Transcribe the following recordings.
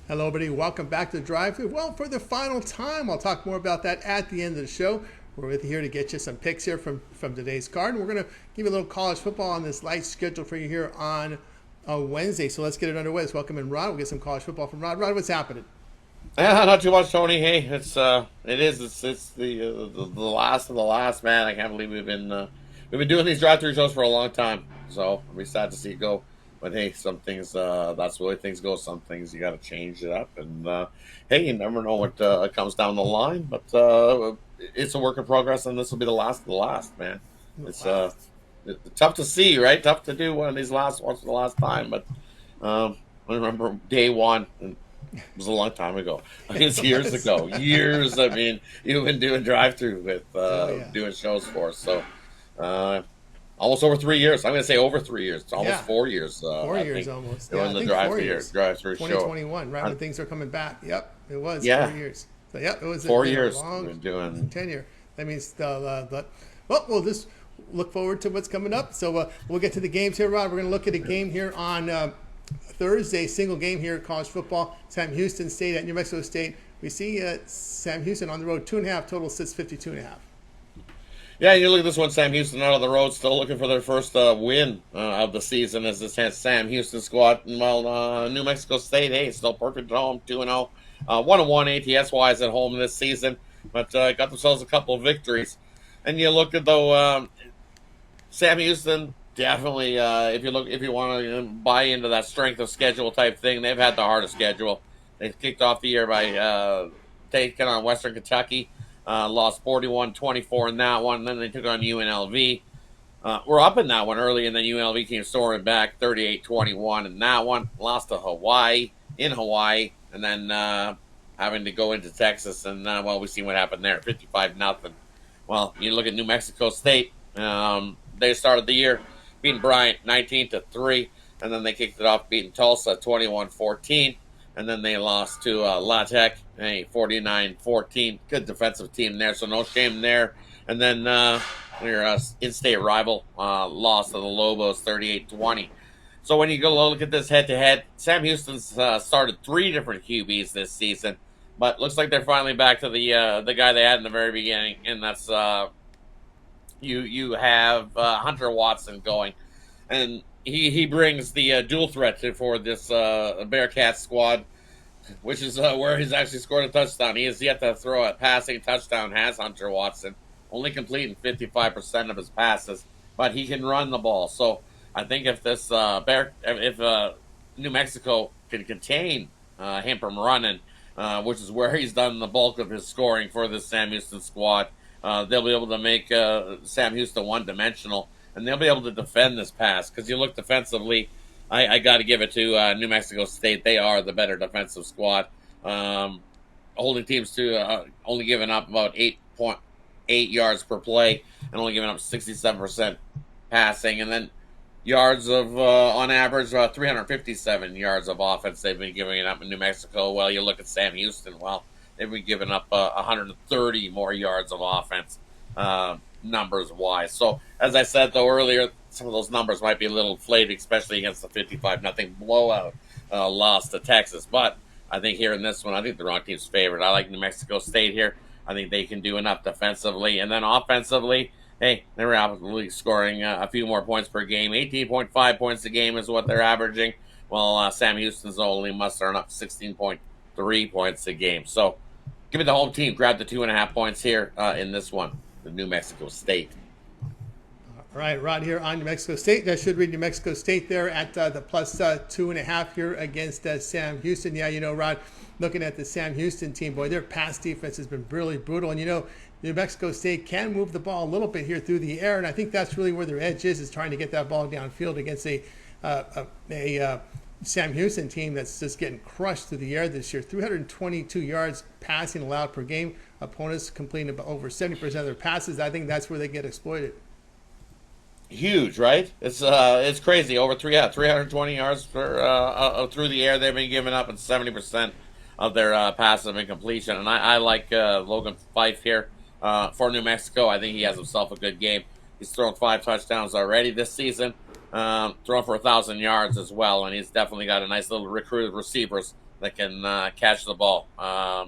Hello, everybody. Welcome back to Drive Thru. Well, for the final time, I'll talk more about that at the end of the show. We're with you here to get you some picks here from today's card. And we're going to give you a little college football on this light schedule for you here on Wednesday. So let's get it underway. Let's welcome in Rod. We'll get some college football from Rod. Rod, what's happening? Yeah, not too much, Tony. Hey, it's the last of the last, man. I can't believe we've been doing these drive-through shows for a long time. So I'll be sad to see it go. But hey, some things that's the way things go. Some things you got to change it up, and hey, you never know what comes down the line. But it's a work in progress, and this will be the last of the last, man. It's tough to see, right? Tough to do one of these last ones for the last time, but I remember day one. And it was a long time ago. I mean, it's years ago. Years. I mean, you've been doing drive-through with Yeah. doing shows for us. So uh, almost over 3 years. I'm going to say over 3 years. It's almost Yeah. 4 years. 4 years I think almost. Yeah, doing I the think 4 years. drive-through show. 2021, right Uh, when things are coming back. Yep, it was yeah, 4 years. So, yep, it was four been a years we've long been doing. tenure. That means, well, we'll just look forward to what's coming up. So we'll get to the games here, Rod. We're going to look at a game here on Thursday, single game here at college football. Sam Houston State at New Mexico State. We see Sam Houston on the road, 2.5, total sits 52.5. Yeah, you look at this one. Sam Houston out on the road, still looking for their first win of the season as this has Sam Houston squad. And while New Mexico State, hey, still perfect at home, 2-0, 1-1 ATS wise at home this season, but got themselves a couple of victories. And you look at though Sam Houston definitely. If you want to buy into that strength of schedule type thing, they've had the hardest schedule. They kicked off the year by taking on Western Kentucky, lost 41-24 in that one. And then they took on UNLV. We're up in that one early, and then UNLV came soaring back 38-21 in that one. Lost to Hawaii in Hawaii, and then having to go into Texas, and well, we've seen what happened there, 55-0. Well, you look at New Mexico State. They started the year beating Bryant 19-3, and then they kicked it off beating Tulsa 21-14, and then they lost to La Tech 49-14. Good defensive team there, so no shame there. And then your in-state rival lost to the Lobos 38-20. So when you go look at this head-to-head, Sam Houston's started three different QBs this season, but looks like they're finally back to the guy they had in the very beginning, and that's you have Hunter Watson going, and he brings the dual threat for this Bearcat squad, which is where he's actually scored a touchdown. He has yet to throw a passing touchdown. Has Hunter Watson only completing 55% of his passes, but he can run the ball. So I think if this if New Mexico can contain him from running, which is where he's done the bulk of his scoring for this Sam Houston squad. They'll be able to make Sam Houston one-dimensional, and they'll be able to defend this pass. Because you look defensively, I got to give it to New Mexico State. They are the better defensive squad, holding teams to only giving up about 8.8 yards per play, and only giving up 67% passing, and then yards of on average 357 yards of offense they've been giving it up in New Mexico. Well, you look at Sam Houston. Well, they've been giving up 130 more yards of offense, numbers wise. So, as I said though earlier, some of those numbers might be a little inflated, especially against the 55-0 blowout loss to Texas. But I think here in this one, I think the wrong team's favorite. I like New Mexico State here. I think they can do enough defensively, and then offensively, hey, they're absolutely scoring a few more points per game. 18.5 points a game is what they're averaging. Well, Sam Houston's only mustering up 16.3 points a game. So give me the home team. Grab the 2.5 points here in this one, the New Mexico State. All right, Rod here on New Mexico State. That should read New Mexico State there at the plus 2.5 here against Sam Houston. Yeah, Rod, looking at the Sam Houston team, boy, their pass defense has been really brutal. And, New Mexico State can move the ball a little bit here through the air, and I think that's really where their edge is trying to get that ball downfield against a Sam Houston team that's just getting crushed through the air this year. 322 yards passing allowed per game. Opponents completing about over 70% of their passes. I think that's where they get exploited. Huge, right? It's crazy. Over 320 yards through the air they've been giving up, and 70% of their passes have been completion. And I like Logan Fife here for New Mexico. I think he has himself a good game. He's thrown 5 touchdowns already this season, thrown for 1,000 yards as well, and he's definitely got a nice little recruit of receivers that can catch the ball.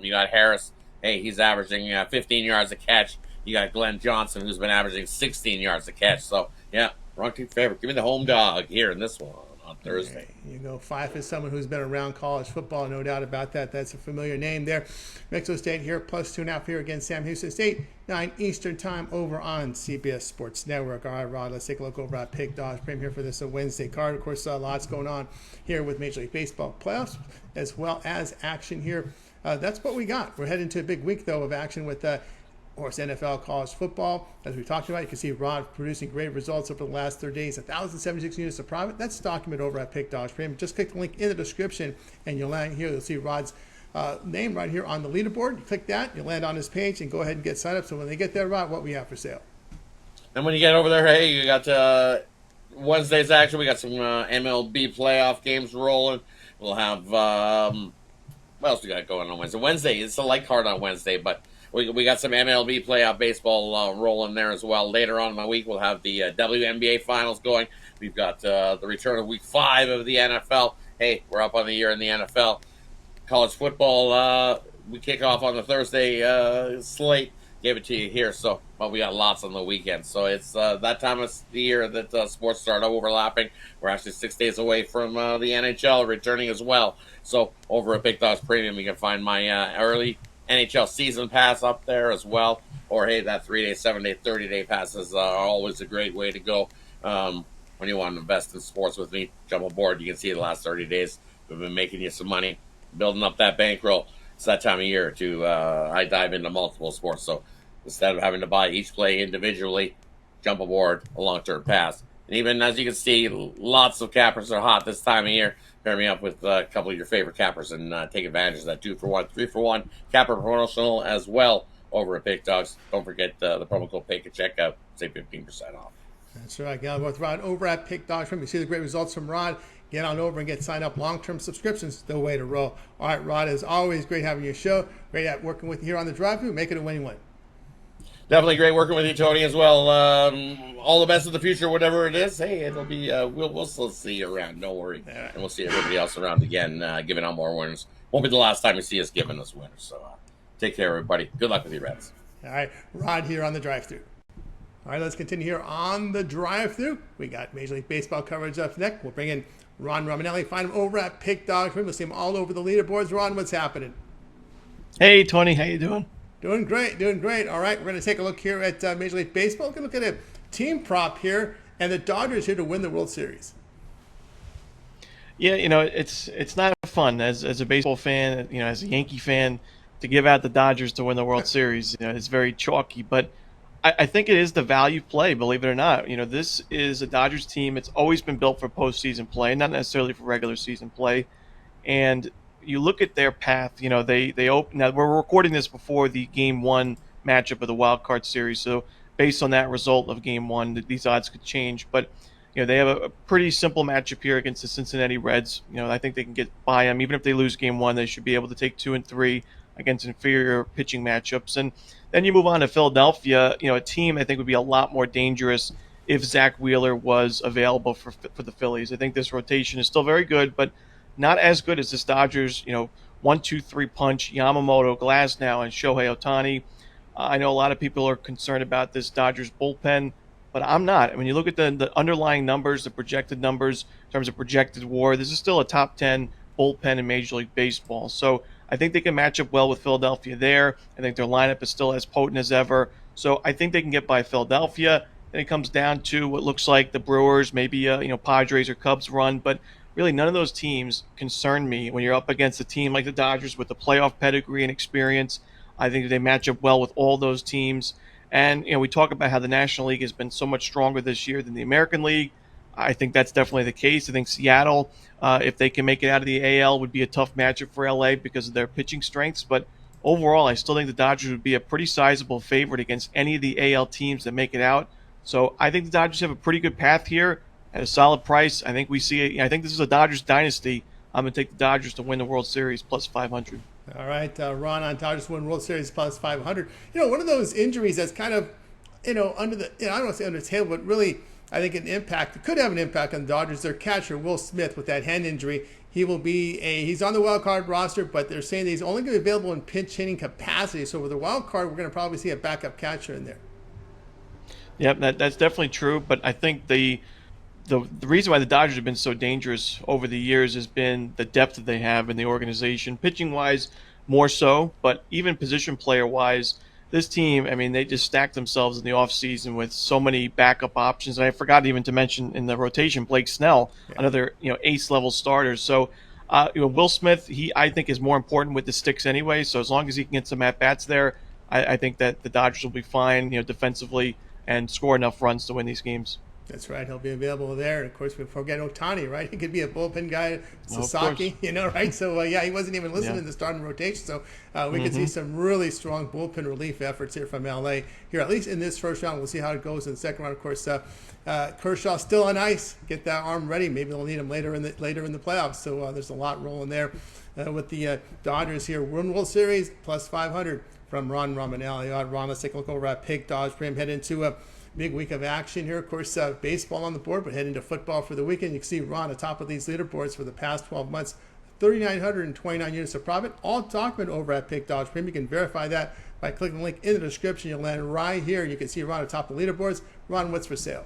You got Harris. Hey, he's averaging 15 yards a catch. You got Glenn Johnson, who's been averaging 16 yards a catch. So, yeah, wrong team favorite. Give me the home dog here in this one on Thursday. You go 5 is someone who's been around college football, no doubt about that. That's a familiar name there. Mexico State here, plus 2.5 here against Sam Houston State, 9 Eastern time over on CBS Sports Network. All right, Rod, let's take a look over at Pick Dodge Premium here for this Wednesday card. Of course, lots going on here with Major League Baseball playoffs as well as action here. That's what we got. We're heading to a big week, though, of action with of course, NFL, college football. As we talked about, you can see Rod producing great results over the last 30 days. 1,076 units of profit. That's documented over at Pick Dodge Premium. Just click the link in the description, and you'll land here. You'll see Rod's name right here on the leaderboard. You click that, you land on his page, and go ahead and get signed up. So when they get there, Rod, what we have for sale? And when you get over there, hey, you got Wednesday's action. We got some MLB playoff games rolling. We'll have what else we got going on Wednesday? Wednesday, it's a light card on Wednesday, but we got some MLB playoff baseball rolling there as well. Later on in the week, we'll have the WNBA finals going. We've got the return of week 5 of the NFL. Hey, we're up on the year in the NFL. College football, we kick off on the Thursday slate. Gave it to you here, but we got lots on the weekend. So it's that time of the year that sports start overlapping. We're actually 6 days away from the NHL returning as well. So over at Big Dogs Premium, you can find my early NHL season pass up there as well. Or, hey, that 3-day, 7-day, 30-day passes are always a great way to go. When you want to invest in sports with me, jump aboard. You can see the last 30 days we've been making you some money, building up that bankroll. It's that time of year to I dive into multiple sports. So instead of having to buy each play individually, jump aboard a long-term pass. And even as you can see, lots of cappers are hot this time of year. Pair me up with a couple of your favorite cappers and take advantage of that 2-for-1, 3-for-1 capper promotional as well over at Big Dogs. Don't forget the promo code PAKE at checkout. Save 15% off. That's right. Get on with Rod over at Pick Dodge Premium. You see the great results from Rod. Get on over and get signed up. Long-term subscriptions, the way to roll. All right, Rod, as always, great having your show. Great at working with you here on the Drive Thru. Make it a winning win. Definitely great working with you, Tony, as well. All the best in the future, whatever it is. Hey, it'll be we'll still see you around. Don't worry, and we'll see everybody else around again, giving out more winners. Won't be the last time you see us giving us winners. So take care, everybody. Good luck with you, Reds. All right, Rod here on the Drive Thru. All right, let's continue here on the Drive Thru. We got Major League Baseball coverage up next. We'll bring in Ron Romanelli. Find him over at Pick Dog. We'll see him all over the leaderboards. Ron, what's happening? Hey, Tony, how you doing? Doing great, doing great. All right, we're going to take a look here at Major League Baseball. We're going to look at a team prop here, and the Dodgers here to win the World Series. Yeah, it's not fun as a baseball fan, as a Yankee fan, to give out the Dodgers to win the World Series. It's very chalky, but I think it is the value play, believe it or not. This is a Dodgers team. It's always been built for postseason play, not necessarily for regular season play. And you look at their path, they open. Now, we're recording this before the Game 1 matchup of the Wild Card Series, so based on that result of Game 1, these odds could change. But, they have a pretty simple matchup here against the Cincinnati Reds. I think they can get by them. Even if they lose Game 1, they should be able to take 2 and 3 against inferior pitching matchups. And then you move on to Philadelphia, a team I think would be a lot more dangerous if Zach Wheeler was available for the Phillies. I think this rotation is still very good, but not as good as this Dodgers, 1-2-3 punch, Yamamoto, Glasnow, and Shohei Ohtani. I know a lot of people are concerned about this Dodgers bullpen, but I'm not. When you look at the underlying numbers, the projected numbers in terms of projected WAR, this is still a top 10 bullpen in Major League Baseball. So I think they can match up well with Philadelphia there. I think their lineup is still as potent as ever. So I think they can get by Philadelphia. Then it comes down to what looks like the Brewers, maybe Padres or Cubs run, but really none of those teams concern me when you're up against a team like the Dodgers with the playoff pedigree and experience. I think they match up well with all those teams. And, we talk about how the National League has been so much stronger this year than the American League. I think that's definitely the case. I think Seattle, if they can make it out of the AL, would be a tough matchup for LA because of their pitching strengths. But overall, I still think the Dodgers would be a pretty sizable favorite against any of the AL teams that make it out. So I think the Dodgers have a pretty good path here at a solid price. I think we see it. I think this is a Dodgers dynasty. I'm going to take the Dodgers to win the World Series plus 500. All right, Ron on Dodgers win World Series plus 500. One of those injuries that's kind of, under the, I don't want to say under the table, but really, I think it could have an impact on the Dodgers. Their catcher, Will Smith, with that hand injury, he will be he's on the wild card roster, but they're saying that he's only going to be available in pinch hitting capacity. So with the wild card, we're going to probably see a backup catcher in there. Yep, that's definitely true. But I think the reason why the Dodgers have been so dangerous over the years has been the depth that they have in the organization, pitching wise more so, but even position player wise, this team, I mean, they just stacked themselves in the offseason with so many backup options. And I forgot even to mention in the rotation Blake Snell, another ace level starter. So Will Smith, I think is more important with the sticks anyway. So as long as he can get some at bats there, I think that the Dodgers will be fine, defensively and score enough runs to win these games. That's right. He'll be available there. And, of course, we forget Ohtani, right? He could be a bullpen guy, Zawacky, right? So, he wasn't even listed in the starting rotation. So, we could see some really strong bullpen relief efforts here from L.A. here, at least in this first round. We'll see how it goes in the second round. Of course, Kershaw still on ice. Get that arm ready. Maybe they'll need him later in the playoffs. So, there's a lot rolling there with the Dodgers here. World Series plus 500 from Ron Romanelli. All right, Ron, let's take a look over at Pick Dodge Prim. Head into big week of action here. Of course, baseball on the board, but head into football for the weekend. You can see Ron atop of these leaderboards for the past 12 months. 3,929 units of profit, all documented over at Pick Dodge Prim. You can verify that by clicking the link in the description. You'll land right here. You can see Ron atop the leaderboards. Ron, what's for sale?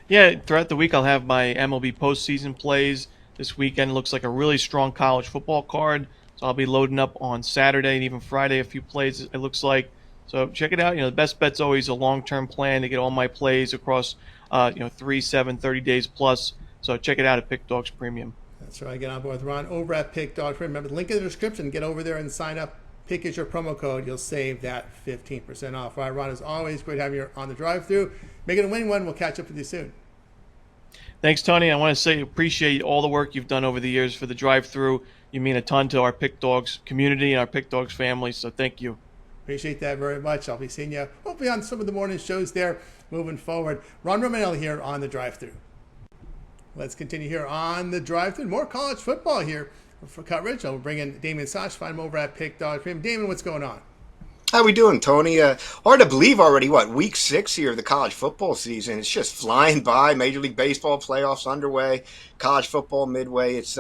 Yeah, throughout the week I'll have my MLB postseason plays. This weekend looks like a really strong college football card. So I'll be loading up on Saturday and even Friday a few plays, it looks like. So check it out. The best bet's always a long-term plan to get all my plays across, 3, 7, 30 days plus. So check it out at Pick Dogs Premium. That's right. Get on board with Ron over at Pick Dogs Premium. Remember the link in the description. Get over there and sign up. Pick is your promo code. You'll save that 15% off. All right, Ron, as always, great having you on the Drive Thru. Make it a win one. We'll catch up with you soon. Thanks, Tony. I want to say appreciate all the work you've done over the years for the Drive Thru. You mean a ton to our Pick Dogs community and our Pick Dogs family. So thank you. Appreciate that very much. I'll be seeing you hopefully on some of the morning shows there moving forward. Ron Romanelli here on the Drive Thru. Let's continue here on the Drive Thru. More college football here for coverage. I'll bring in Damian Sosh, find him over at Pick Dog Premium. Damon, what's going on? How we doing, Tony? Hard to believe already, week 6 here of the college football season. It's just flying by. Major League Baseball playoffs underway. College football midway. It's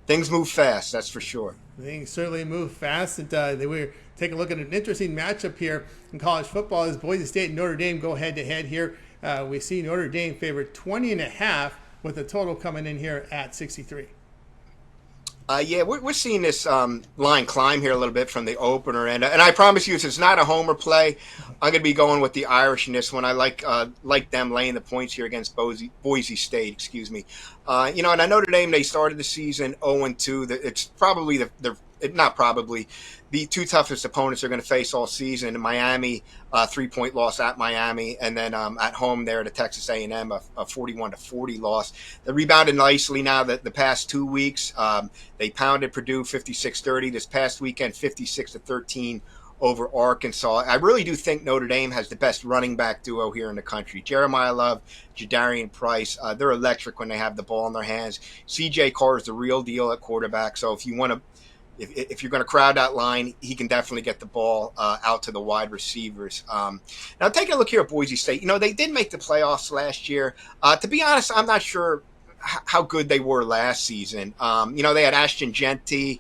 things move fast, that's for sure. Things certainly move fast. And we're taking a look at an interesting matchup here in college football as Boise State and Notre Dame go head-to-head here. We see Notre Dame favored 20.5 with the total coming in here at 63. We're seeing this line climb here a little bit from the opener, and I promise you, it's not a homer play. I'm going to be going with the Irish in this one. I like them laying the points here against Boise State. Excuse me. And I know Notre Dame, they started the season 0-2. It's probably the two toughest opponents they're going to face all season. In Miami, 3-point loss at Miami, and then at home there to Texas A&M, a 41-40 loss. They rebounded nicely now the past 2 weeks. They pounded Purdue 56-30. This past weekend, 56-13 over Arkansas. I really do think Notre Dame has the best running back duo here in the country. Jeremiah Love, Jadarian Price, they're electric when they have the ball in their hands. C.J. Carr is the real deal at quarterback, so if you're going to crowd that line, he can definitely get the ball out to the wide receivers. Now, taking a look here at Boise State, they did make the playoffs last year. To be honest, I'm not sure how good they were last season. They had Ashton Genty.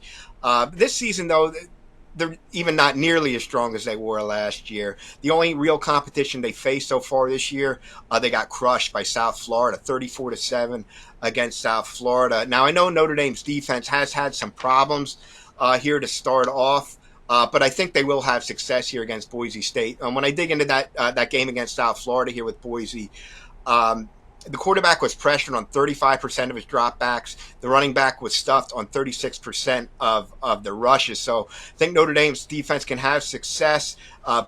This season, though, they're even not nearly as strong as they were last year. The only real competition they faced so far this year, they got crushed by South Florida, 34-7 against South Florida. Now, I know Notre Dame's defense has had some problems here to start off, but I think they will have success here against Boise State. When I dig into that game against South Florida here with Boise, the quarterback was pressured on 35% of his dropbacks. The running back was stuffed on 36% of the rushes. So I think Notre Dame's defense can have success.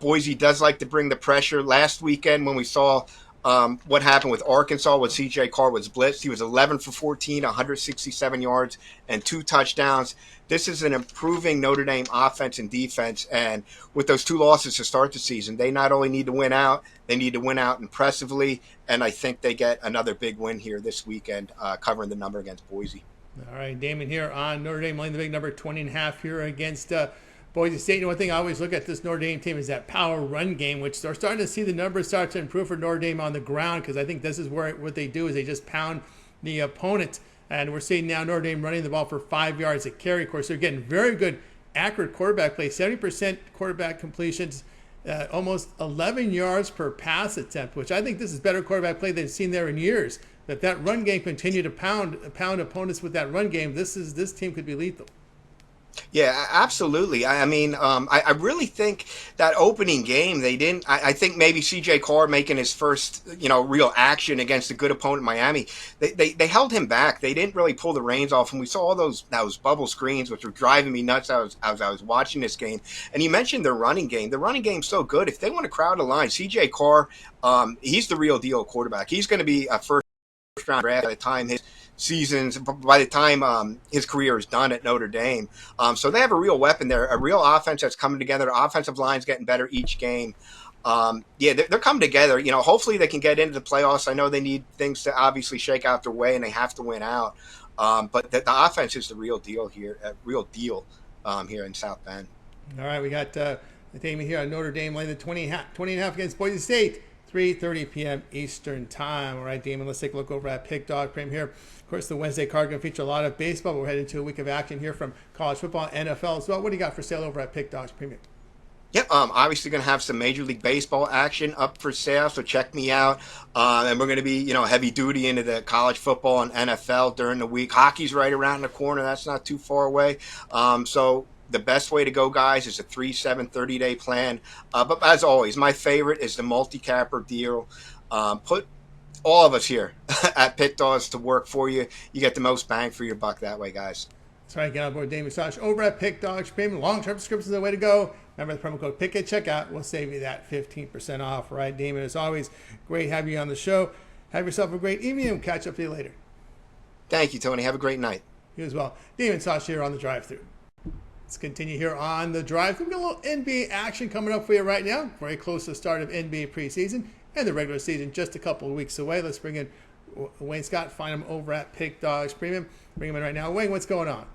Boise does like to bring the pressure. Last weekend when we saw what happened with Arkansas when C.J. Carr was blitzed, he was 11 for 14, 167 yards, and 2 touchdowns. This is an improving Notre Dame offense and defense, and with those 2 losses to start the season, they not only need to win out, they need to win out impressively, and I think they get another big win here this weekend, covering the number against Boise. All right, Damon here on Notre Dame laying the big number 20.5 here against Boise State. And one thing I always look at this Notre Dame team is that power run game, which they're starting to see the numbers start to improve for Notre Dame on the ground, because I think this is what they do is they just pound the opponent And we're seeing now Notre Dame running the ball for 5 yards a carry. Of course, they're getting very good, accurate quarterback play, 70% quarterback completions, almost 11 yards per pass attempt, which I think this is better quarterback play than seen there in years. If that run game continue to pound opponents with that run game, this team could be lethal. Yeah, absolutely. I mean, I really think that opening game they didn't. I think maybe C.J. Carr making his first, real action against a good opponent, Miami. They held him back. They didn't really pull the reins off, and we saw all those bubble screens, which were driving me nuts as I was watching this game. And you mentioned the running game. The running game's so good. If they want to crowd a line, C.J. Carr, he's the real deal quarterback. He's going to be a first round draft by the time his career is done at Notre Dame. So they have a real weapon there, a real offense that's coming together. The offensive line's getting better each game. They're coming together. Hopefully they can get into the playoffs. I know they need things to obviously shake out their way, and they have to win out. But the offense is the real deal here, here in South Bend. All right, we got the Damen here on Notre Dame laying the 20.5 against Boise State. 3:30 p.m. Eastern Time. All right, Damen, let's take a look over at Pick Dog Premium here. Of course, the Wednesday card going to feature a lot of baseball, but we're heading to a week of action here from college football, NFL as well. What do you got for sale over at Pick Dogs Premium? Yep, obviously going to have some Major League Baseball action up for sale, so check me out. And we're going to be, heavy duty into the college football and NFL during the week. Hockey's right around the corner. That's not too far away. So the best way to go, guys, is a 30-day plan. But as always, my favorite is the multi-capper deal. Put all of us here at Pit Dogs to work for you. You get the most bang for your buck that way, guys. That's right. Get on board Damian Sosh over at Pick Dogs Premium. Long-term subscriptions are the way to go. Remember the promo code PICK at checkout. We'll save you that 15% off. All right, Damen, as always, great having you on the show. Have yourself a great evening, and catch up to you later. Thank you, Tony. Have a great night. You as well. Damian Sosh here on the Drive Thru. Let's continue here on the Drive Thru. We've got a little NBA action coming up for you right now. Very close to the start of NBA preseason and the regular season just a couple of weeks away. Let's bring in Wayne Scott. Find him over at Pick Dogs Premium. Bring him in right now. Wayne, what's going on?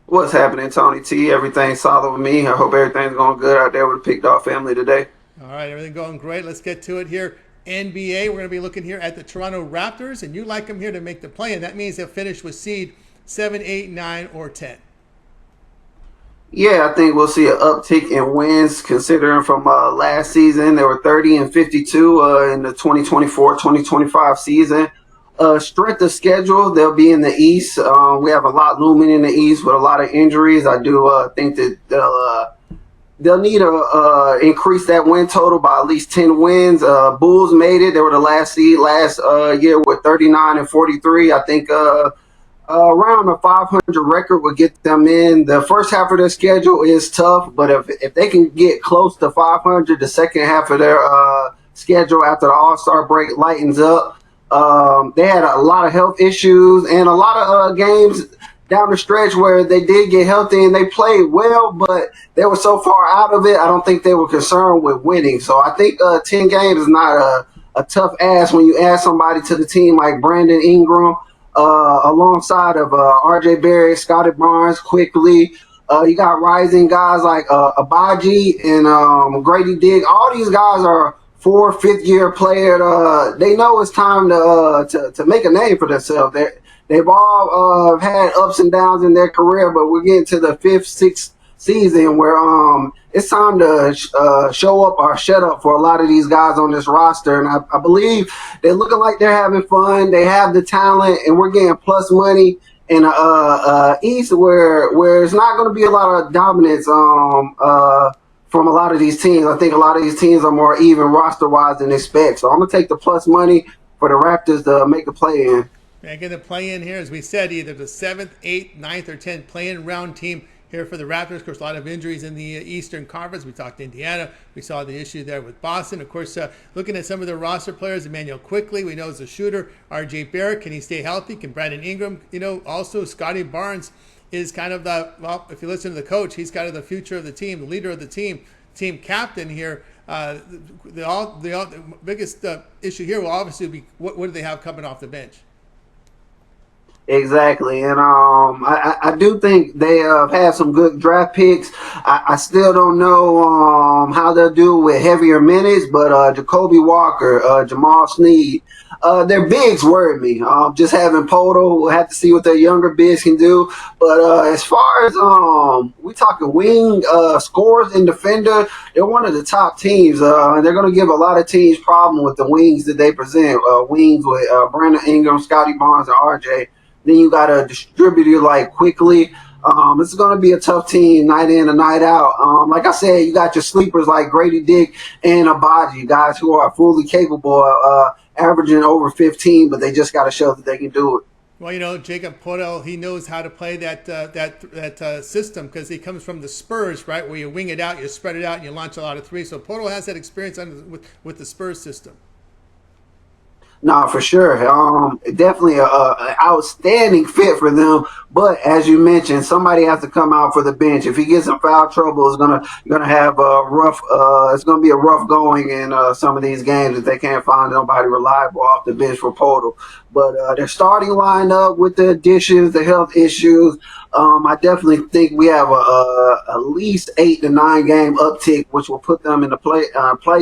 What's happening, Tony T? Everything's solid with me. I hope everything's going good out there with the Pick Dog family today. All right, everything going great. Let's get to it here. NBA, we're going to be looking here at the Toronto Raptors, and you like them here to make the play, and that means they'll finish with seed 7, 8, 9, or 10. Yeah, I think we'll see an uptick in wins considering from last season. They were 30 and 52 in the 2024-2025 season. Strength of schedule, they'll be in the East. We have a lot looming in the East with a lot of injuries. I do think that they'll need to increase that win total by at least 10 wins. Bulls made it. They were the last seed last year with 39 and 43. I think around a 500 record would get them in. The first half of their schedule is tough, but if they can get close to 500, the second half of their schedule after the All-Star break lightens up. They had a lot of health issues and a lot of games down the stretch where they did get healthy and they played well, but they were so far out of it, I don't think they were concerned with winning. So I think 10 games is not a tough ask when you add somebody to the team like Brandon Ingram, alongside of R.J. Barrett, Scotty Barnes, quickly. You got rising guys like Abaji and Grady Diggs. All these guys are 4th, 5th year player. They know it's time to make a name for themselves. They've all had ups and downs in their career, but we're getting to the 5th, 6th season where it's time to show up or shut up for a lot of these guys on this roster. And I believe they're looking like they're having fun. They have the talent, and we're getting plus money in East where it's not going to be a lot of dominance from a lot of these teams. I think a lot of these teams are more even roster-wise than expect. So I'm going to take the plus money for the Raptors to make a play-in. Making the play-in here, as we said, either the 7th, 8th, 9th, or 10th play-in round team here for the Raptors. Of course, a lot of injuries in the Eastern Conference. We talked Indiana. We saw the issue there with Boston. Of course, looking at some of the roster players, Emmanuel Quickly, we know is a shooter. R.J. Barrett, can he stay healthy? Can Brandon Ingram? Also Scotty Barnes is kind of if you listen to the coach, he's kind of the future of the team, the leader of the team captain here. The biggest issue here will obviously be what do they have coming off the bench? Exactly, and I do think they have had some good draft picks. I still don't know how they'll do with heavier minutes, but Jacoby Walker, Jamal Sneed, their bigs worry me. Just having Poto, we'll have to see what their younger bigs can do. But as far as we talking wing scorers and defender, they're one of the top teams, and they're going to give a lot of teams problem with the wings that they present. Wings with Brandon Ingram, Scotty Barnes, and RJ. Then you got a distributor like Quickly. It's going to be a tough team night in and night out. Like I said, you got your sleepers like Grady Dick and Abaji, guys who are fully capable of averaging over 15, but they just got to show that they can do it. Well, Jacob Podell, he knows how to play that system because he comes from the Spurs, right, where you wing it out, you spread it out, and you launch a lot of threes. So Podell has that experience with the Spurs system. No, for sure. Definitely a outstanding fit for them. But as you mentioned, somebody has to come out for the bench. If he gets in foul trouble, you're gonna have a rough. It's gonna be a rough going in some of these games if they can't find nobody reliable off the bench for Portal. But their starting lineup with the additions, the health issues, I definitely think we have at least 8 to 9 game uptick, which will put them in the play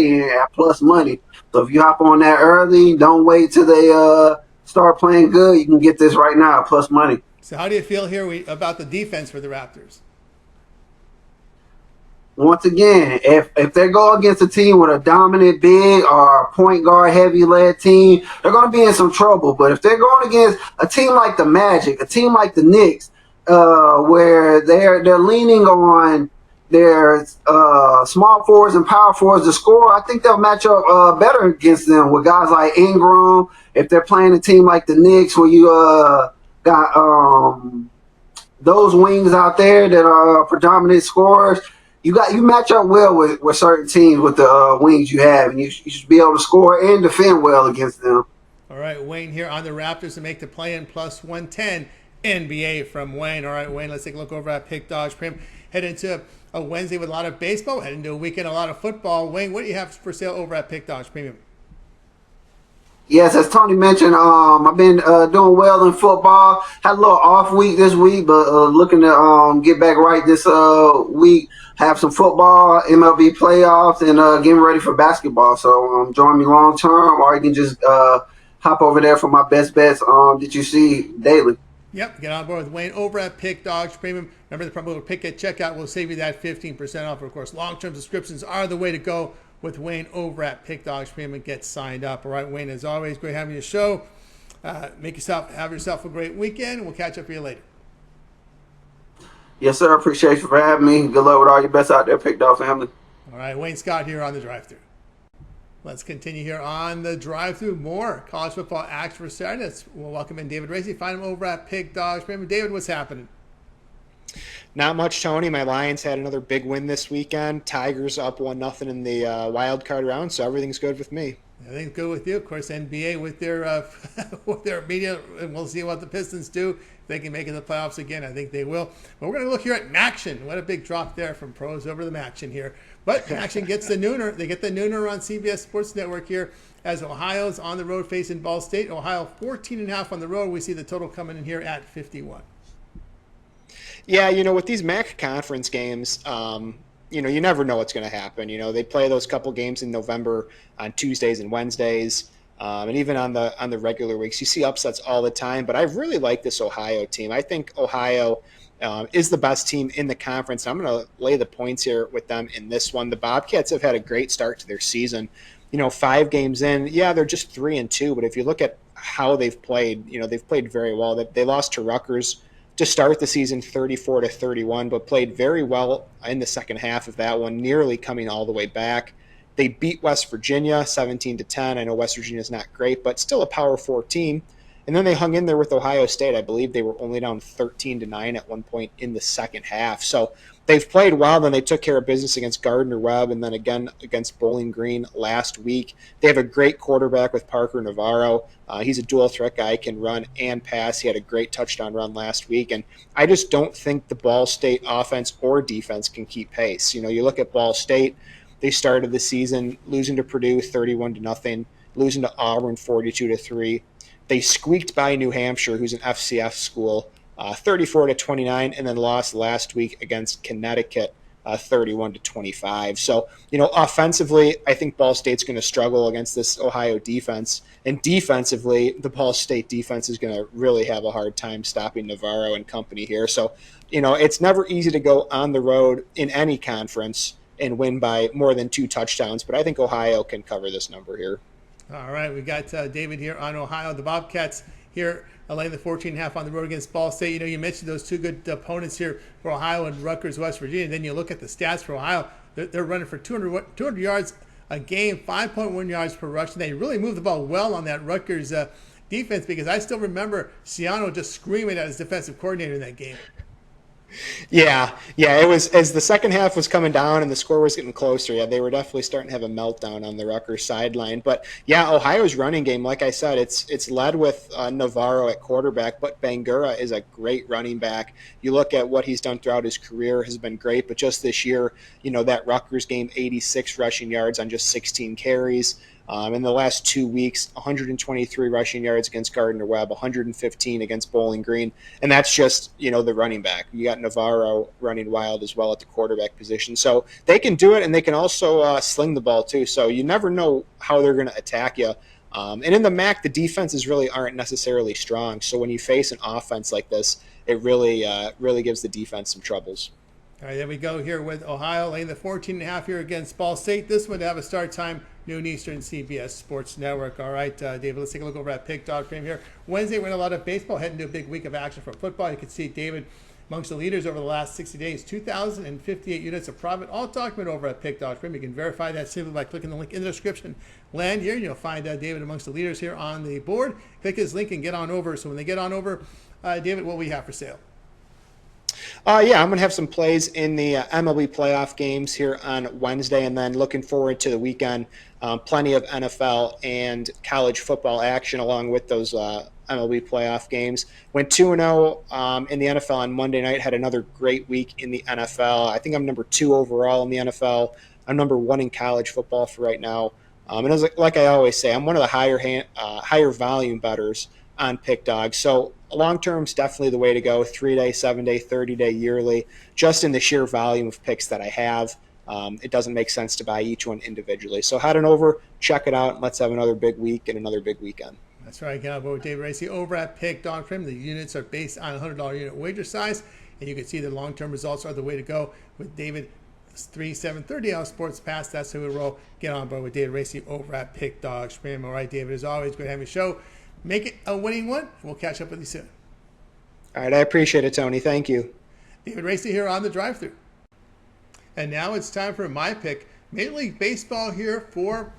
in at plus money. So if you hop on that early, don't wait till they start playing good. You can get this right now, plus money. So how do you feel here about the defense for the Raptors? Once again, if they go against a team with a dominant big or point guard heavy led team, they're going to be in some trouble. But if they're going against a team like the Magic, a team like the Knicks, where they're leaning on their small forwards and power forwards to score, I think they'll match up better against them with guys like Ingram. If they're playing a team like the Knicks, where you got those wings out there that are predominant scorers, you match up well with certain teams with the wings you have, and you should be able to score and defend well against them. All right, Wayne here on the Raptors to make the play-in plus 110 NBA from Wayne. All right, Wayne, let's take a look over at Pick Dodge Prim. Head into a Wednesday with a lot of baseball, head into a weekend, a lot of football. Wayne, what do you have for sale over at Pick Dodge Premium? Yes, as Tony mentioned, I've been doing well in football. Had a little off week this week, but looking to get back right this week. Have some football, MLB playoffs, and getting ready for basketball. So join me long term, or you can just hop over there for my best bets that you see daily. Yep, get on board with Wayne over at Pick Dogs Premium. Remember the promo code Pick at checkout will save you that 15% off. Of course, long-term subscriptions are the way to go with Wayne over at Pick Dogs Premium and get signed up. All right, Wayne, as always, great having you show. Have yourself a great weekend. We'll catch up with you later. Yes, sir. Appreciate you for having me. Good luck with all your bets out there, Pick Dog family. All right, Wayne Scott here on the Drive Thru. Let's continue here on the Drive Thru. More college football action for Saturday. We'll welcome in David Racey. Find him over at Pick Dogs Premium. David, what's happening? Not much, Tony. My Lions had another big win this weekend. Tigers up 1-0 in the wild card round, so everything's good with me. Everything's good with you. Of course, NBA with their with their media, and we'll see what the Pistons do. If they can make it to the playoffs again, I think they will. But we're going to look here at Maction. What a big drop there from pros over to the Maction here. But Maction gets the nooner. They get the nooner on CBS Sports Network here as Ohio's on the road facing Ball State. Ohio 14.5 on the road. We see the total coming in here at 51. Yeah, with these MAC conference games, you never know what's going to happen. They play those couple games in November on Tuesdays and Wednesdays, and even on the regular weeks. You see upsets all the time, but I really like this Ohio team. I think Ohio is the best team in the conference. I'm going to lay the points here with them in this one. The Bobcats have had a great start to their season. 5 games in, yeah, they're just 3-2, but if you look at how they've played, they've played very well. They lost to Rutgers to start the season 34-31, but played very well in the second half of that one, nearly coming all the way back. They beat West Virginia 17-10. I know West Virginia is not great, but still a Power 4 team. And then they hung in there with Ohio State. I believe they were only down 13-9 at one point in the second half. So they've played well. Then they took care of business against Gardner-Webb and then again against Bowling Green last week. They have a great quarterback with Parker Navarro. He's a dual threat guy, can run and pass. He had a great touchdown run last week. And I just don't think the Ball State offense or defense can keep pace. You look at Ball State, they started the season losing to Purdue 31-0, losing to Auburn 42-3. They squeaked by New Hampshire, who's an FCS school, 34-29, and then lost last week against Connecticut, 31-25. So, offensively, I think Ball State's going to struggle against this Ohio defense. And defensively, the Ball State defense is going to really have a hard time stopping Navarro and company here. So, it's never easy to go on the road in any conference and win by more than 2 touchdowns. But I think Ohio can cover this number here. All right, we got David here on Ohio. The Bobcats here laying the 14.5 on the road against Ball State. You mentioned those 2 good opponents here for Ohio and Rutgers, West Virginia. And then you look at the stats for Ohio. They're running for 200 yards a game, 5.1 yards per rush. And they really moved the ball well on that Rutgers defense, because I still remember Ciano just screaming at his defensive coordinator in that game. Yeah. It was, as the second half was coming down and the score was getting closer. Yeah, they were definitely starting to have a meltdown on the Rutgers sideline. But yeah, Ohio's running game, like I said, it's led with Navarro at quarterback, but Bangura is a great running back. You look at what he's done throughout his career, has been great. But just this year, that Rutgers game, 86 rushing yards on just 16 carries. In the last 2 weeks, 123 rushing yards against Gardner-Webb, 115 against Bowling Green. And that's just, the running back. You got Navarro running wild as well at the quarterback position. So they can do it, and they can also sling the ball too. So you never know how they're going to attack you. And in the MAC, the defenses really aren't necessarily strong. So when you face an offense like this, it really gives the defense some troubles. All right, there we go here with Ohio laying the 14.5 here against Ball State. This one to have a start time, noon Eastern, CBS Sports Network. All right, David, let's take a look over at Pick Dog Frame here. Wednesday, we're in a lot of baseball, heading to a big week of action for football. You can see David amongst the leaders over the last 60 days, 2,058 units of profit, all documented over at Pick Dog Frame. You can verify that simply by clicking the link in the description. Land here, you'll find David amongst the leaders here on the board. Click his link and get on over. So when they get on over, David, what we have for sale? I'm going to have some plays in the MLB playoff games here on Wednesday, and then looking forward to the weekend. Plenty of NFL and college football action along with those MLB playoff games. Went 2-0 in the NFL on Monday night, had another great week in the NFL. I think I'm number 2 overall in the NFL. I'm number 1 in college football for right now. And as like I always say, I'm one of the higher volume bettors on Pick Dog. So long term is definitely the way to go. 3-day, 7-day, 30-day, yearly. Just in the sheer volume of picks that I have, it doesn't make sense to buy each one individually. So head on over, check it out, and let's have another big week and another big weekend. That's right. Get on board with David Racey over at Pick Dog Frame. The units are based on $100 unit wager size, and you can see the long-term results are the way to go with David. 3-7-30 hour sports pass. That's who we roll. Get on board with David Racey over at Pick Dog Frame. All right, David, as always, great to have you show. Make it a winning one. We'll catch up with you soon. All right, I appreciate it, Tony. Thank you. David Racey here on the Drive Thru. And now it's time for my pick. Major League Baseball here for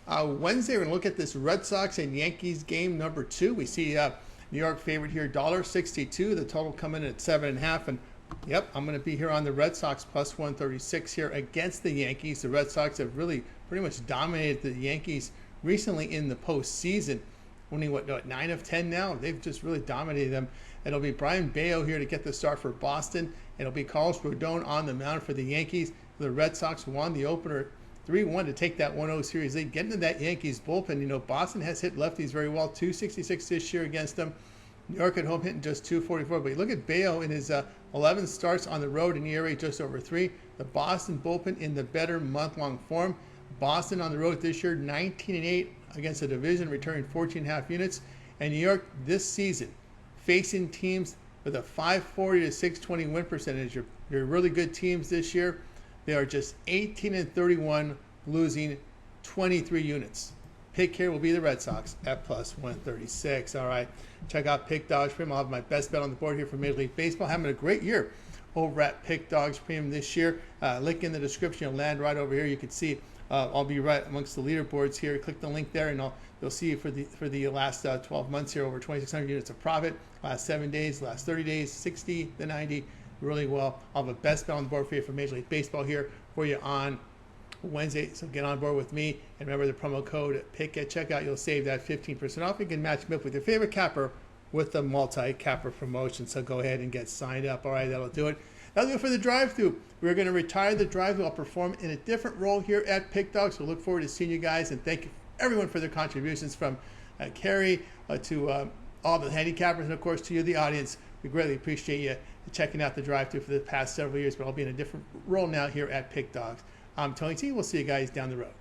Wednesday. We're going to look at this Red Sox and Yankees game number 2. We see New York favorite here, $1.62. The total coming in at 7.5. And yep, I'm going to be here on the Red Sox plus 136 here against the Yankees. The Red Sox have really pretty much dominated the Yankees recently in the postseason. Winning, 9 of 10 now? They've just really dominated them. It'll be Brian Bayo here to get the start for Boston. It'll be Carlos Rodon on the mound for the Yankees. The Red Sox won the opener 3-1 to take that 1-0 series lead. Getting to that Yankees bullpen, Boston has hit lefties very well. 266 this year against them. New York at home hitting just 244. But you look at Bayo in his 11 starts on the road in ERA just over 3. The Boston bullpen in the better month-long form. Boston on the road this year, 19-8 against the division, returning 14.5 units. And New York this season, facing teams with a 540 to 620 win percentage. Your really good teams this year, they are just 18-31, losing 23 units. Pick here will be the Red Sox at plus 136. All right, check out Pick Dogs Premium. I'll have my best bet on the board here for Major League Baseball. Having a great year over at Pick Dogs Premium this year. Link in the description. You'll land right over here. You can see I'll be right amongst the leaderboards here. Click the link there, and you'll see for the last 12 months here, over 2,600 units of profit. Last 7 days, last 30 days, 60 to 90, really well. I'll have a best bet on the board for you for Major League Baseball here for you on Wednesday. So get on board with me, and remember the promo code PICK at checkout. You'll save that 15% off. You can match them up with your favorite capper with the multi-capper promotion. So go ahead and get signed up. All right, that'll do it. That'll do it for the drive-thru. We're going to retire the drive-thru. I'll perform in a different role here at Pick Dog. So look forward to seeing you guys, and thank you everyone for their contributions from Carrie, to all the handicappers, and of course to you, the audience. We greatly appreciate you checking out the Drive Thru for the past several years, but I'll be in a different role now here at Pick Dogs. I'm Tony T. We'll see you guys down the road.